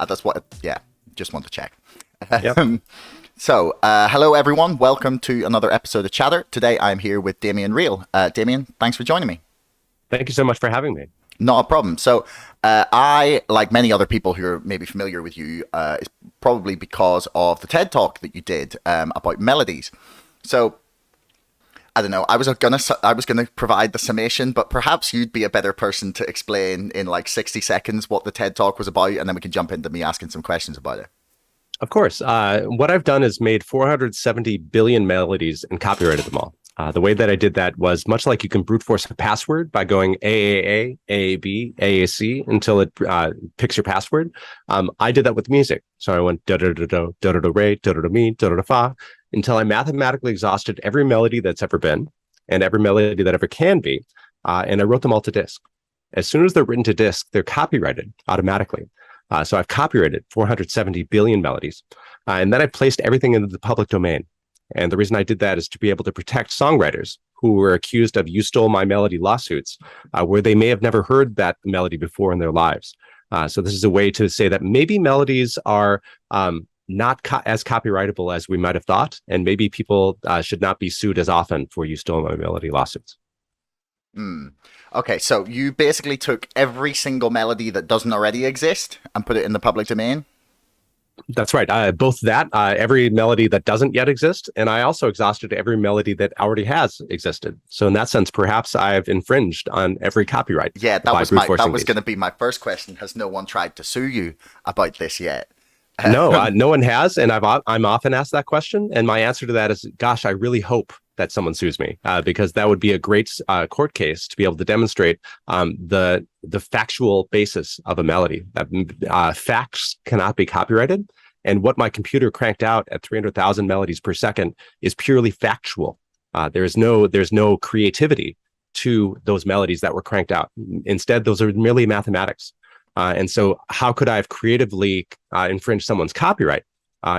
That's what. Yeah, just want to check. Yep. Hello everyone. Welcome to another episode of Chatter. Today I'm here with Damien Riehl. Damien, thanks for joining me. Thank you so much for having me. Not a problem. I, like many other people who are maybe familiar with you, is probably because of the TED Talk that you did about melodies. So, I don't know. I was gonna provide the summation, but perhaps you'd be a better person to explain in like 60 seconds what the TED Talk was about, and then we can jump into me asking some questions about it. Of course. What I've done is made 470 billion melodies and copyrighted them all. The way that I did that was much like you can brute force a password by going AAA, AAB, AAC until it picks your password. I did that with music. So I went da da da da da da da re da da da mi da da da fa until I mathematically exhausted every melody that's ever been and every melody that ever can be, and I wrote them all to disk. As soon as they're written to disk, they're copyrighted automatically. So I've copyrighted 470 billion melodies, and then I placed everything into the public domain. And the reason I did that is to be able to protect songwriters who were accused of "you stole my melody" lawsuits, where they may have never heard that melody before in their lives. So this is a way to say that maybe melodies are not as copyrightable as we might have thought, and maybe people should not be sued as often for "you stole my melody" lawsuits. Okay, so you basically took every single melody that doesn't already exist and put it in the public domain? That's right. Both that, every melody that doesn't yet exist, and I also exhausted every melody that already has existed. So in that sense, perhaps I've infringed on every copyright. Yeah, that was going to be my first question. Has no one tried to sue you about this yet? No, no one has, and I'm often asked that question, and my answer to that is, gosh, I really hope that someone sues me, because that would be a great court case to be able to demonstrate the factual basis of a melody. That facts cannot be copyrighted, and what my computer cranked out at 300,000 melodies per second is purely factual. There's no creativity to those melodies that were cranked out. Instead, those are merely mathematics. And so how could I have creatively infringed someone's copyright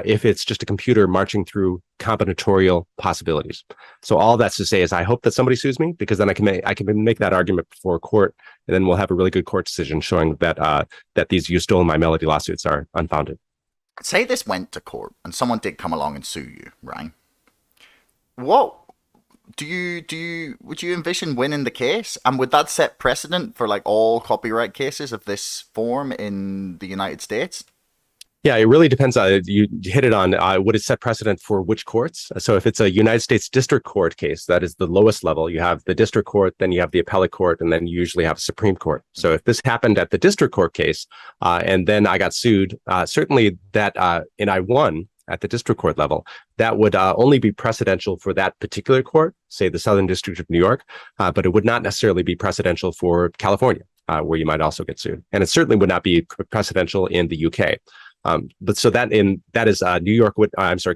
if it's just a computer marching through combinatorial possibilities? So all that's to say is I hope that somebody sues me, because then I can make that argument before a court, and then we'll have a really good court decision showing that these "you stole my melody" lawsuits are unfounded. Say this went to court and someone did come along and sue you, right? What would you envision winning the case? And would that set precedent for like all copyright cases of this form in the United States? Yeah, it really depends. You hit it on. Would it set precedent for which courts? So if it's a United States District Court case, that is the lowest level. You have the district court, then you have the appellate court, and then you usually have a Supreme Court. So if this happened at the district court case, and then I got sued, certainly that, and I won at the district court level, that would only be precedential for that particular court, say the Southern District of New York, but it would not necessarily be precedential for California, where you might also get sued. And it certainly would not be precedential in the UK. But so that is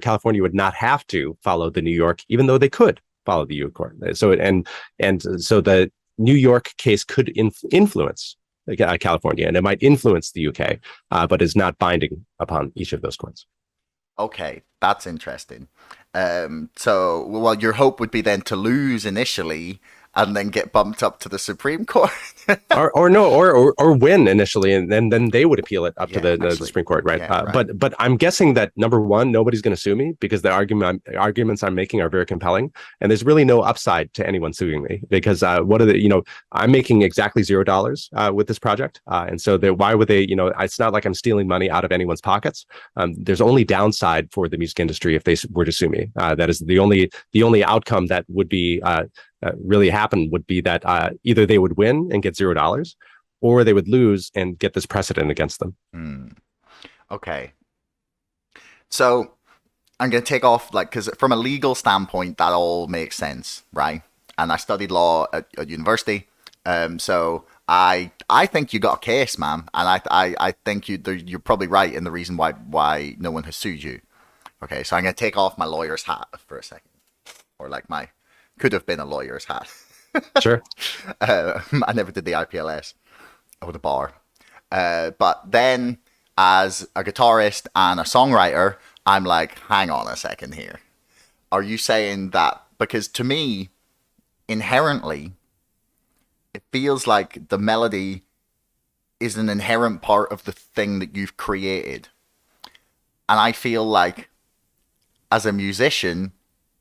California would not have to follow the New York, even though they could follow the UK court. So so the New York case could influence California, and it might influence the UK, but is not binding upon each of those courts. Okay, that's interesting. Well, your hope would be then to lose initially and then get bumped up to the Supreme Court. or win initially, and then they would appeal it up to the Supreme Court, right? Yeah, right. But I'm guessing that number one, nobody's going to sue me because the arguments I'm making are very compelling, and there's really no upside to anyone suing me because I'm making exactly $0 with this project, and so why would they? It's not like I'm stealing money out of anyone's pockets. There's only downside for the music industry if they were to sue me. That is the only outcome that would be really happen would be that either they would win and get $0, or they would lose and get this precedent against them. Okay. So I'm going to take off, because from a legal standpoint, that all makes sense, right? And I studied law at university. So I think you got a case, man. And I think you're probably right in the reason why no one has sued you. Okay, so I'm going to take off my lawyer's hat for a second. Or could have been a lawyer's hat. Sure. I never did the IPLS or the bar. But then as a guitarist and a songwriter, I'm like, hang on a second here. Are you saying that? Because to me, inherently, it feels like the melody is an inherent part of the thing that you've created. And I feel like as a musician,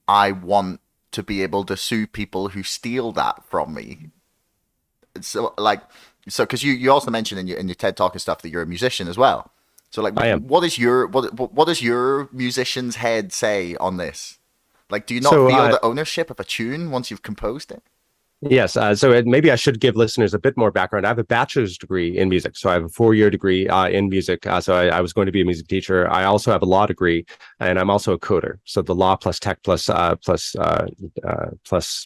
I want to be able to sue people who steal that from me. So like, so because you also mentioned in your TED Talk and stuff that you're a musician as well. So like, I am. what is your what does your musician's head say on this? Like, do you not So feel the ownership of a tune once you've composed it? yes, maybe I should give listeners a bit more background. I have a bachelor's degree in music, so I have a 4-year degree in music. I was going to be a music teacher. I also have a law degree, and I'm also a coder. So the law plus tech plus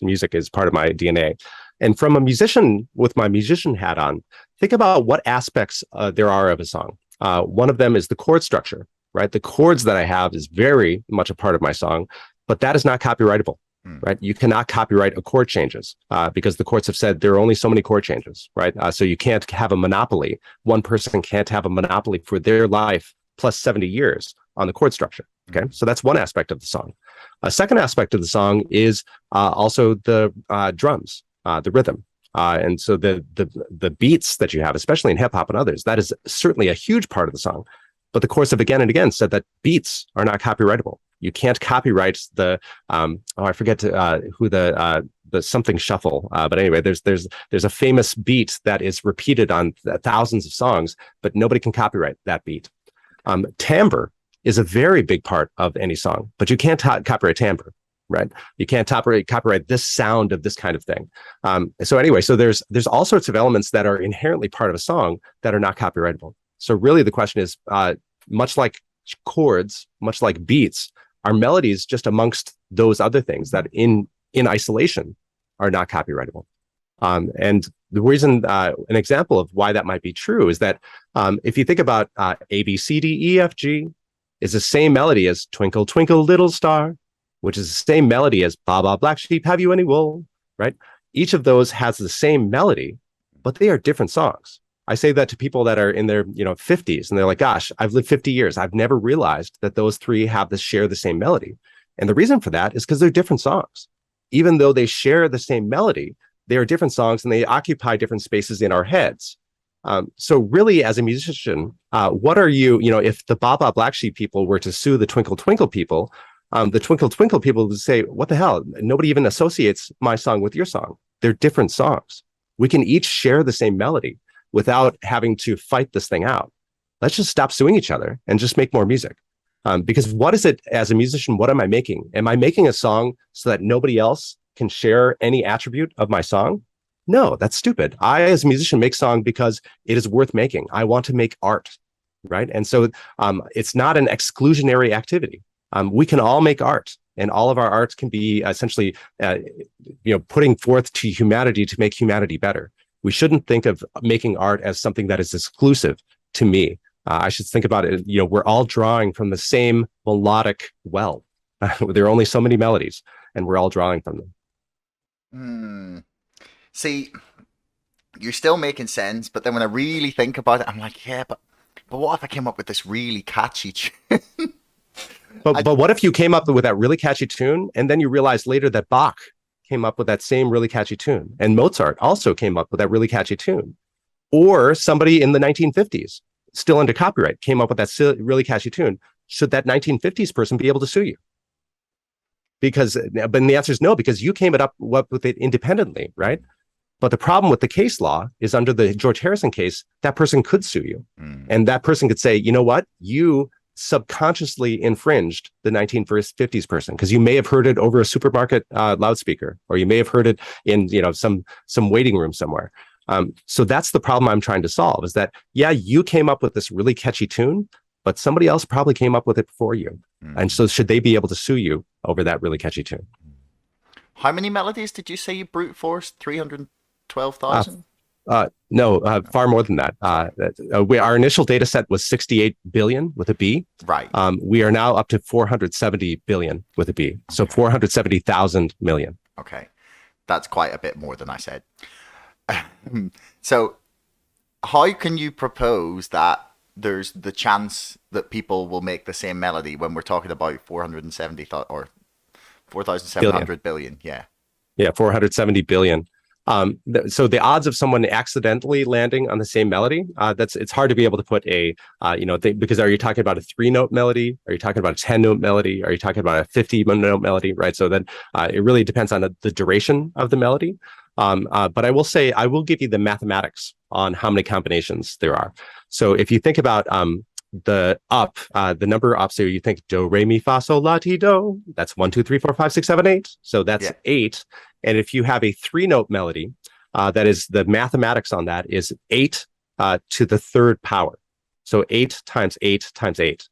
music is part of my DNA. And from a musician with my musician hat on, think about what aspects there are of a song. One of them is the chord structure, right? The chords that I have is very much a part of my song, but that is not copyrightable. Right, you cannot copyright a chord changes because the courts have said there are only so many chord changes. Right, so you can't have a monopoly. One person can't have a monopoly for their life plus 70 years on the chord structure. Okay, so that's one aspect of the song. A second aspect of the song is also the drums, the rhythm. And so the beats that you have, especially in hip hop and others, that is certainly a huge part of the song. But the courts have again and again said that beats are not copyrightable. You can't copyright the I forget who the something shuffle. But anyway, there's a famous beat that is repeated on thousands of songs, but nobody can copyright that beat. Timbre is a very big part of any song, but you can't copyright timbre. Right, you can't copyright this sound of this kind of thing. So anyway, so there's all sorts of elements that are inherently part of a song that are not copyrightable. So really, the question is, much like chords, much like beats, are melodies just amongst those other things that in isolation are not copyrightable. And the reason, an example of why that might be true is that if you think about A, B, C, D, E, F, G is the same melody as Twinkle, Twinkle, Little Star, which is the same melody as Ba, Ba, Black Sheep, Have You Any Wool, right? Each of those has the same melody, but they are different songs. I say that to people that are in their 50s, and they're like, gosh, I've lived 50 years. I've never realized that those three share the same melody. And the reason for that is because they're different songs. Even though they share the same melody, they are different songs and they occupy different spaces in our heads. So really, as a musician, what are you, if the Ba Ba Black Sheep people were to sue the Twinkle Twinkle people, the Twinkle Twinkle people would say, what the hell? Nobody even associates my song with your song. They're different songs. We can each share the same melody without having to fight this thing out. Let's just stop suing each other and just make more music. Because what is it as a musician? What am I making? Am I making a song so that nobody else can share any attribute of my song? No, that's stupid. I, as a musician, make song because it is worth making. I want to make art, right? And so it's not an exclusionary activity. We can all make art, and all of our arts can be essentially, putting forth to humanity to make humanity better. We shouldn't think of making art as something that is exclusive to me. I should think about it. We're all drawing from the same melodic well. There are only so many melodies, and we're all drawing from them. See, you're still making sense, but then when I really think about it, I'm like, yeah, but what if I came up with this really catchy tune? But what if you came up with that really catchy tune, and then you realized later that Bach came up with that same really catchy tune, and Mozart also came up with that really catchy tune, or somebody in the 1950s, still under copyright, came up with that really catchy tune? Should that 1950s person be able to sue you? But the answer is no, because you came up with it independently, right? But the problem with the case law is under the George Harrison case, that person could sue you. And that person could say, you know what? You subconsciously infringed the 1950s person because you may have heard it over a supermarket loudspeaker, or you may have heard it in some waiting room somewhere. So that's the problem I'm trying to solve, is that, yeah, you came up with this really catchy tune, but somebody else probably came up with it before you. And so should they be able to sue you over that really catchy tune? How many melodies did you say you brute forced? 312,000? No, far more than that. Our initial data set was 68 billion with a B. Right. We are now up to 470 billion with a B. So 470,000 million. Okay. That's quite a bit more than I said. So how can you propose that there's the chance that people will make the same melody when we're talking about 470 or 4,700 billion? Yeah. Yeah, 470 billion. So the odds of someone accidentally landing on the same melody, it's hard to be able to put because are you talking about a 3-note melody? Are you talking about a 10-note melody? Are you talking about a 50-note melody? Right. So then it really depends on the duration of the melody. But I will say, I will give you the mathematics on how many combinations there are. So if you think about the number up, so you think do, re, mi, fa, sol, la, ti, do, that's 1, 2, 3, 4, 5, 6, 7, 8. So that's 8. And if you have a 3-note melody, that is the mathematics on that is 8 to the 3rd power. So 8 times 8 times 8.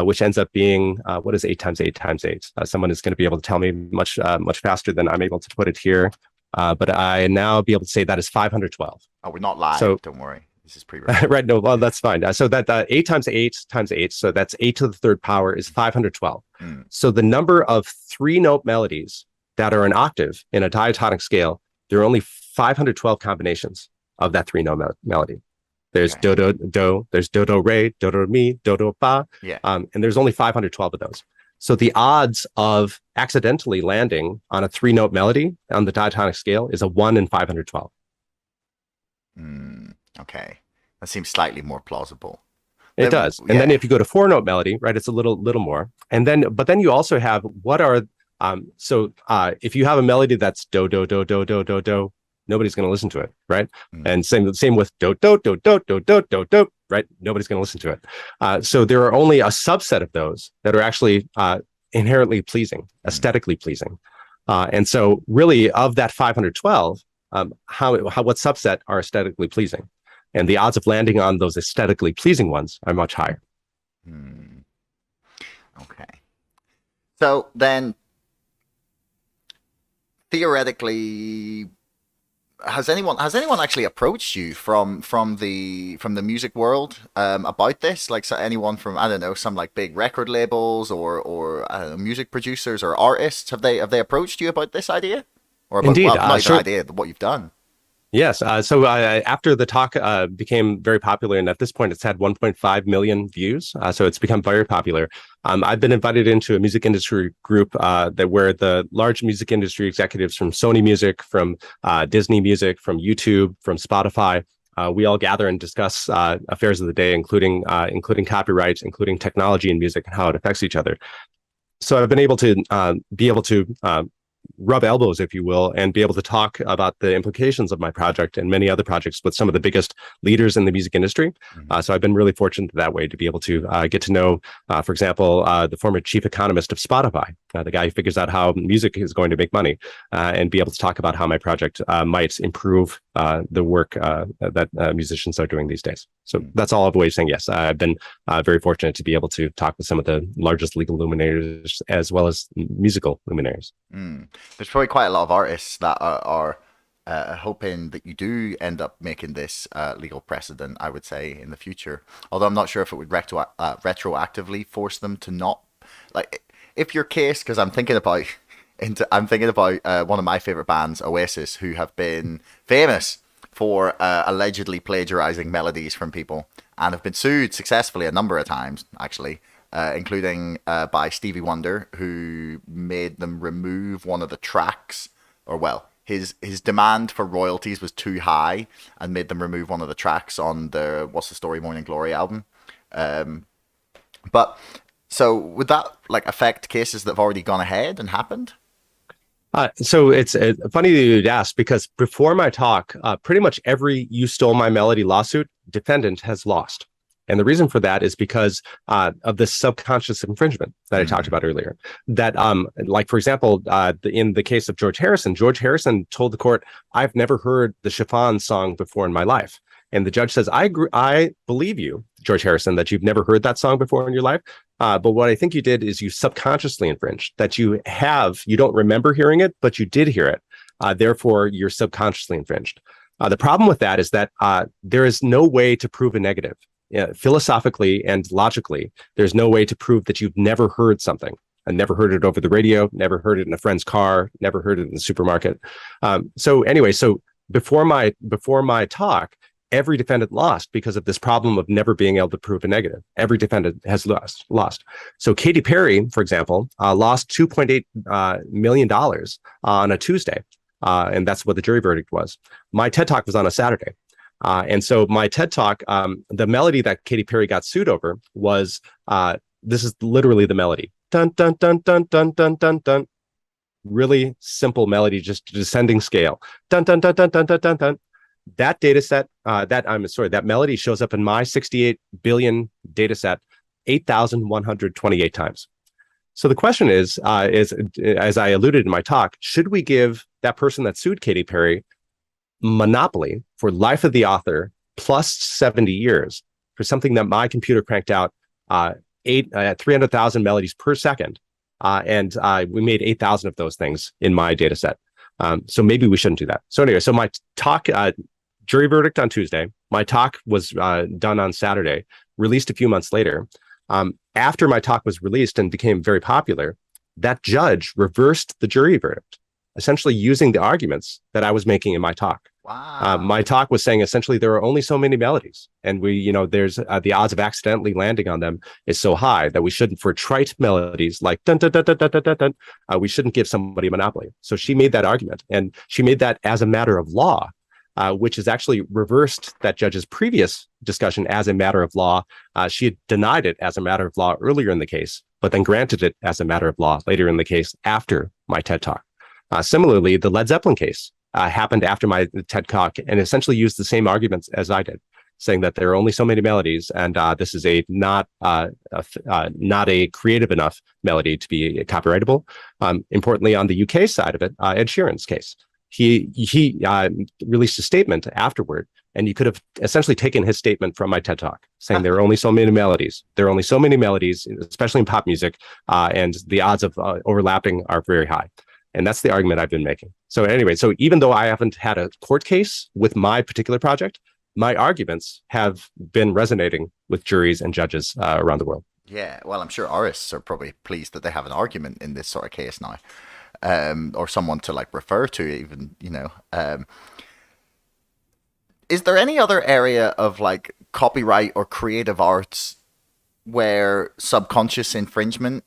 Which ends up being, what is 8 times 8 times 8? Someone is going to be able to tell me much faster than I'm able to put it here. But I now be able to say that is 512. Oh, we're not live. So, don't worry. This is pre-recorded. Right. No, well, that's fine. So that 8 times 8 times 8. So that's 8 to the 3rd power is 512. So the number of 3-note melodies that are an octave in a diatonic scale, there are only 512 combinations of that 3-note melody. There's do, do, do, there's do, do, re, do, do, mi, do, do, fa. And there's only 512 of those. So the odds of accidentally landing on a 3-note melody on the diatonic scale is a 1 in 512. Okay. That seems slightly more plausible. It does. And then if you go to 4-note melody, right, it's a little more. But then you also have if you have a melody that's do, do, do, do, do, do, do, nobody's going to listen to it, right? And same with do, do, do, do, do, do, do, do, right? Nobody's going to listen to it. So there are only a subset of those that are actually inherently pleasing, aesthetically pleasing. And so really of that 512, what subset are aesthetically pleasing? And the odds of landing on those aesthetically pleasing ones are much higher. Okay. So then, theoretically, has anyone actually approached you from the music world about this? Like, so anyone from, I don't know, some like big record labels or I don't know, music producers or artists, have they approached you about this idea? Or about, Indeed, well, not an idea, what you've done. Yes. So after the talk became very popular, and at this point it's had 1.5 million views, so it's become very popular. I've been invited into a music industry group where the large music industry executives from Sony Music, from Disney Music, from YouTube, from Spotify, we all gather and discuss affairs of the day, including copyright, including technology and music and how it affects each other. So I've been able to rub elbows, if you will, and be able to talk about the implications of my project and many other projects with some of the biggest leaders in the music industry. So I've been really fortunate that way to be able to get to know, for example, the former chief economist of Spotify, the guy who figures out how music is going to make money, and be able to talk about how my project might improve the work that musicians are doing these days. So that's all of a way of saying yes. I've been very fortunate to be able to talk with some of the largest legal luminaries as well as musical luminaries. There's probably quite a lot of artists that are hoping that you do end up making this legal precedent, I would say, in the future. Although I'm not sure if it would retroactively force them to not, like, if your case, because I'm thinking about one of my favorite bands, Oasis, who have been famous for allegedly plagiarizing melodies from people and have been sued successfully a number of times, actually. Including by Stevie Wonder, who made them remove one of the tracks, or well, his demand for royalties was too high and made them remove one of the tracks on the What's the Story Morning Glory album. But so would that like affect cases that have already gone ahead and happened? So it's funny that you'd ask, because before my talk, pretty much every You Stole My Melody lawsuit defendant has lost. And the reason for that is because of this subconscious infringement that I talked about earlier. That, like, for example, in the case of George Harrison told the court, "I've never heard the Chiffon song before in my life." And the judge says, I believe you, George Harrison, that you've never heard that song before in your life. But what I think you did is you subconsciously infringed, that you don't remember hearing it, but you did hear it. Therefore, you're subconsciously infringed. The problem with that is that there is no way to prove a negative. Philosophically and logically, there's no way to prove that you've never heard something. I never heard it over the radio, never heard it in a friend's car, never heard it in the supermarket. So before my talk, every defendant lost because of this problem of never being able to prove a negative. Every defendant has lost. So Katy Perry, for example, lost $2.8 million on a Tuesday and that's what the jury verdict was. My TED Talk was on a Saturday. And so my TED Talk, the melody that Katy Perry got sued over was, this is literally the melody. Dun, dun, dun, dun, dun, dun, dun, dun. Really simple melody, just descending scale. Dun, dun, dun, dun, dun, dun, dun, dun. That data set, that melody shows up in my 68 billion data set 8,128 times. So the question is, as I alluded in my talk, should we give that person that sued Katy Perry monopoly for life of the author plus 70 years for something that my computer cranked out 300,000 melodies per second? And we made 8,000 of those things in my data set. So maybe we shouldn't do that. So anyway, so my talk, jury verdict on Tuesday, my talk was done on Saturday, released a few months later. After my talk was released and became very popular, that judge reversed the jury verdict, essentially using the arguments that I was making in my talk. Wow. My talk was saying essentially there are only so many melodies, and there's the odds of accidentally landing on them is so high that we shouldn't, for trite melodies like dun dun dun dun dun dun dun, dun we shouldn't give somebody a monopoly. So she made that argument, and she made that as a matter of law, which has actually reversed that judge's previous discussion as a matter of law. She had denied it as a matter of law earlier in the case, but then granted it as a matter of law later in the case after my TED Talk. Similarly, the Led Zeppelin case happened after my TED Talk and essentially used the same arguments as I did, saying that there are only so many melodies, and this is not a creative enough melody to be copyrightable. Importantly, on the UK side of it, Ed Sheeran's case, he released a statement afterward, and you could have essentially taken his statement from my TED Talk, saying there are only so many melodies. There are only so many melodies, especially in pop music, and the odds of overlapping are very high. And that's the argument I've been making. So anyway, so even though I haven't had a court case with my particular project, my arguments have been resonating with juries and judges around the world. Yeah, well, I'm sure artists are probably pleased that they have an argument in this sort of case now, or someone to like refer to, even, Is there any other area of like copyright or creative arts where subconscious infringement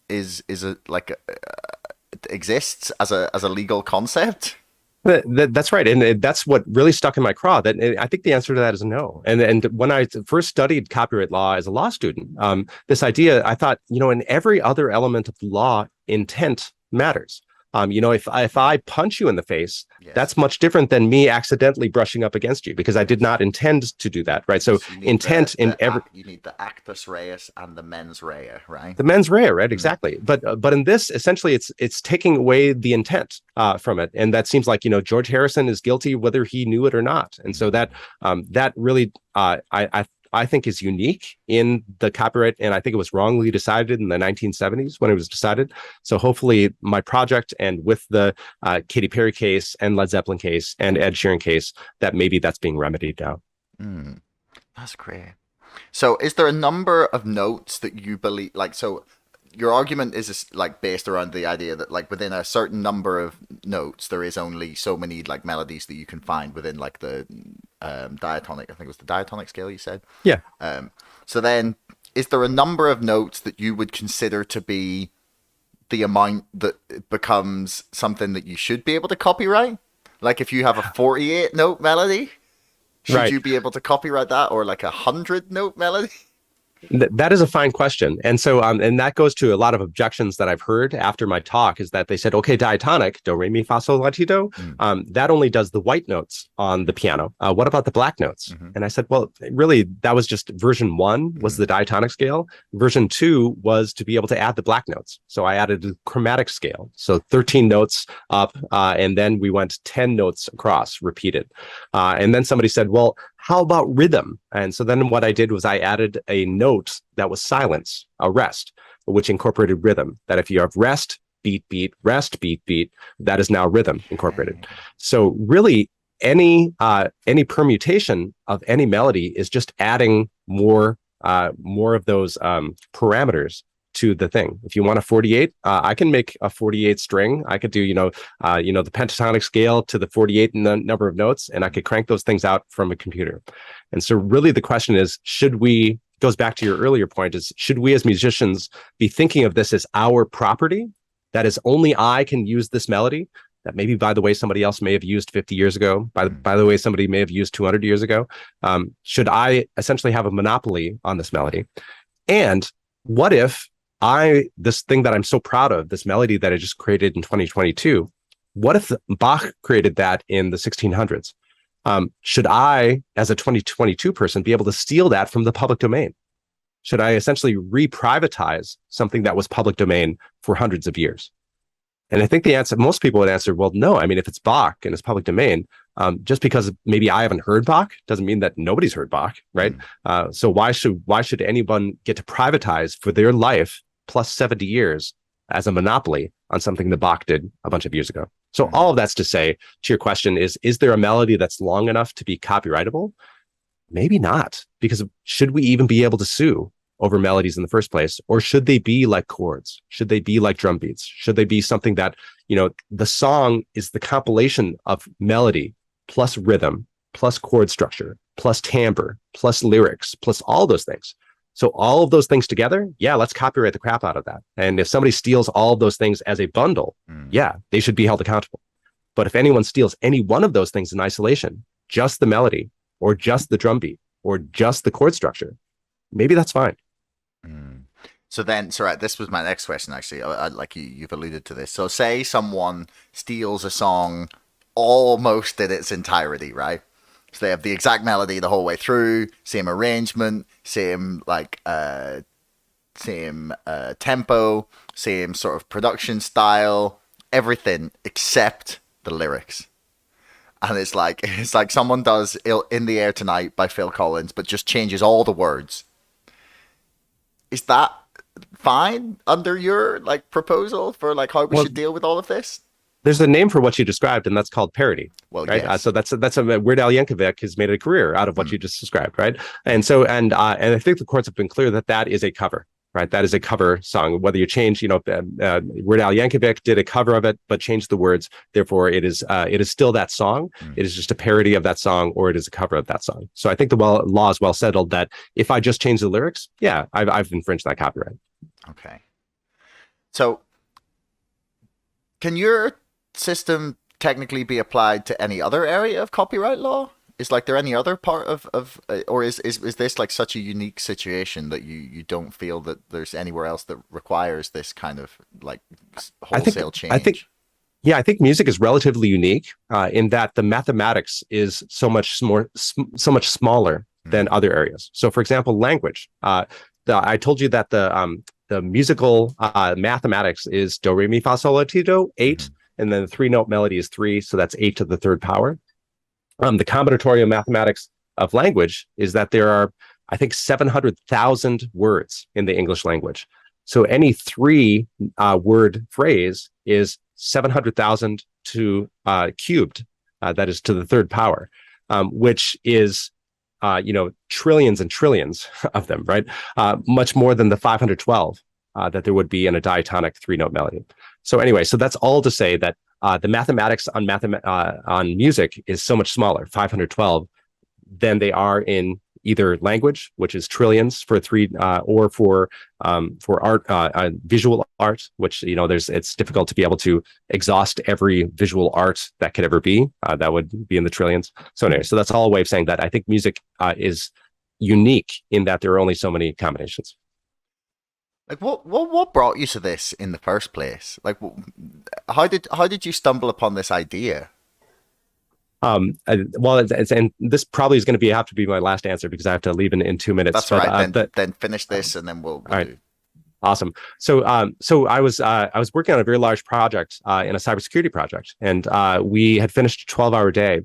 exists as a legal concept? That's right, and that's what really stuck in my craw. That I think the answer to that is no. And when I first studied copyright law as a law student, this idea, I thought, in every other element of law, intent matters. If I punch you in the face, yes, that's much different than me accidentally brushing up against you because I did not intend to do that, right? So intent you need the actus reus and the mens rea, right? The mens rea, right? Exactly. But in this, essentially, it's taking away the intent from it, and that seems like George Harrison is guilty whether he knew it or not, and so that really I think is unique in the copyright, and I think it was wrongly decided in the 1970s when it was decided. So hopefully my project, and with the Katy Perry case and Led Zeppelin case and Ed Sheeran case, that maybe that's being remedied now. That's great. So is there a number of notes that you believe, so your argument is like based around the idea that like within a certain number of notes there is only so many like melodies that you can find within like the diatonic, I think it was the diatonic scale you said? Yeah. So then is there a number of notes that you would consider to be the amount that becomes something that you should be able to copyright? Like if you have a 48 note melody, should you be able to copyright that, or like a 100 note melody? That is a fine question. And so, and that goes to a lot of objections that I've heard after my talk, is that they said, okay, diatonic, do, re, mi, fa, sol, la, ti, do, that only does the white notes on the piano. What about the black notes? And I said, well, really, that was just version 1 was the diatonic scale. Version 2 was to be able to add the black notes. So I added the chromatic scale. So 13 notes up, and then we went 10 notes across, repeated. And then somebody said, well, how about rhythm? And so then what I did was I added a note that was silence, a rest, which incorporated rhythm. That if you have rest, beat, beat, rest, beat, beat, that is now rhythm incorporated. So really any permutation of any melody is just adding more of those parameters to the thing. If you want a 48, I can make a 48 string. I could do, the pentatonic scale to the 48 in the number of notes, and I could crank those things out from a computer. And so really the question is, goes back to your earlier point, is should we as musicians be thinking of this as our property? That is, only I can use this melody, that maybe, by the way, somebody else may have used 50 years ago, Mm. by the way, somebody may have used 200 years ago? Should I essentially have a monopoly on this melody? And what if this thing that I'm so proud of, this melody that I just created in 2022, what if Bach created that in the 1600s? Should I, as a 2022 person, be able to steal that from the public domain? Should I essentially re-privatize something that was public domain for hundreds of years? And I think the answer, most people would answer, well, no. I mean, if it's Bach and it's public domain, just because maybe I haven't heard Bach doesn't mean that nobody's heard Bach, right? So why should anyone get to privatize for their life plus 70 years as a monopoly on something that Bach did a bunch of years ago? So all of that's to say, to your question is there a melody that's long enough to be copyrightable? Maybe not, because should we even be able to sue over melodies in the first place? Or should they be like chords? Should they be like drum beats? Should they be something that, the song is the compilation of melody plus rhythm, plus chord structure, plus timbre, plus lyrics, plus all those things. So all of those things together, yeah, let's copyright the crap out of that. And if somebody steals all of those things as a bundle, yeah, they should be held accountable. But if anyone steals any one of those things in isolation, just the melody or just the drum beat or just the chord structure, maybe that's fine. So right, this was my next question, actually. Like you've alluded to this. So say someone steals a song almost in its entirety, right? So they have the exact melody the whole way through, same arrangement, same tempo, same sort of production style, everything except the lyrics. And it's like someone does "In the Air Tonight" by Phil Collins, but just changes all the words. Is that fine under your proposal for how we Well, should deal with all of this? there's a name for what you described, and that's called parody. Well, Right. yes. So that's Weird Al Yankovic has made a career out of what you just described. Right. And I think the courts have been clear that is a cover. Right. That is a cover song. Whether you change, Weird Al Yankovic did a cover of it, but changed the words. Therefore, it is still that song. It is just a parody of that song, or it is a cover of that song. So I think the law is well settled that if I just change the lyrics, yeah, I've infringed that copyright. Okay. So can your system technically be applied to any other area of copyright law? Is there any other part of or is this such a unique situation that you don't feel that there's anywhere else that requires this kind of wholesale change? I think music is relatively unique in that the mathematics is so much smaller than other areas. So, for example, language. I told you that the musical mathematics is do re mi fa sol la ti do 8, and then the 3-note melody is 3, so that's 8 to the third power. The combinatorial mathematics of language is that there are, I think, 700,000 words in the English language. So any 3-word phrase is 700,000 to cubed, that is to the third power, which is trillions and trillions of them, right? Much more than the 512 that there would be in a diatonic 3-note melody. So anyway, so that's all to say that the mathematics on music is so much smaller, 512, than they are in either language, which is trillions for 3, or for art, visual art, which it's difficult to be able to exhaust every visual art that could ever be. That would be in the trillions. So anyway, so that's all a way of saying that I think music is unique in that there are only so many combinations. What brought you to this in the first place? How did you stumble upon this idea? And this probably is going to have to be my last answer because I have to leave in 2 minutes. That's all right. Then finish this, and then we'll all right. do. Awesome. So I was working on a very large project in a cybersecurity project, and we had finished a 12-hour day.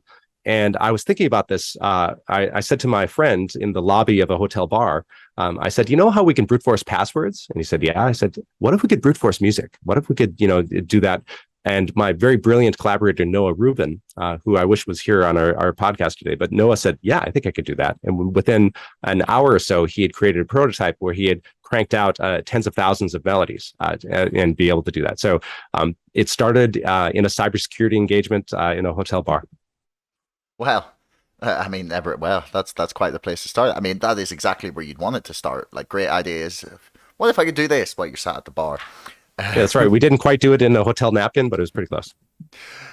And I was thinking about this. I said to my friend in the lobby of a hotel bar, I said, you know how we can brute force passwords? And he said, yeah. I said, what if we could brute force music? What if we could, do that? And my very brilliant collaborator, Noah Rubin, who I wish was here on our podcast today, but Noah said, yeah, I think I could do that. And within an hour or so, he had created a prototype where he had cranked out tens of thousands of melodies and be able to do that. So it started in a cybersecurity engagement in a hotel bar. Well, Everett, that's quite the place to start. I mean, that is exactly where you'd want it to start. Great ideas. What if I could do this while you're sat at the bar? Yeah, that's right. We didn't quite do it in a hotel napkin, but it was pretty close.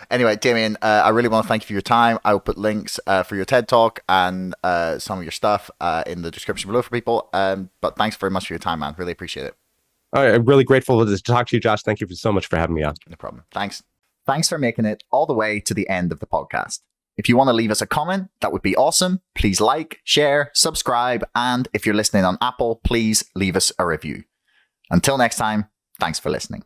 Anyway, Damien, I really want to thank you for your time. I will put links for your TED Talk and some of your stuff in the description below for people. But thanks very much for your time, man. Really appreciate it. All right, I'm really grateful to talk to you, Josh. Thank you so much for having me on. No problem. Thanks. Thanks for making it all the way to the end of the podcast. If you want to leave us a comment, that would be awesome. Please like, share, subscribe, and if you're listening on Apple, please leave us a review. Until next time, thanks for listening.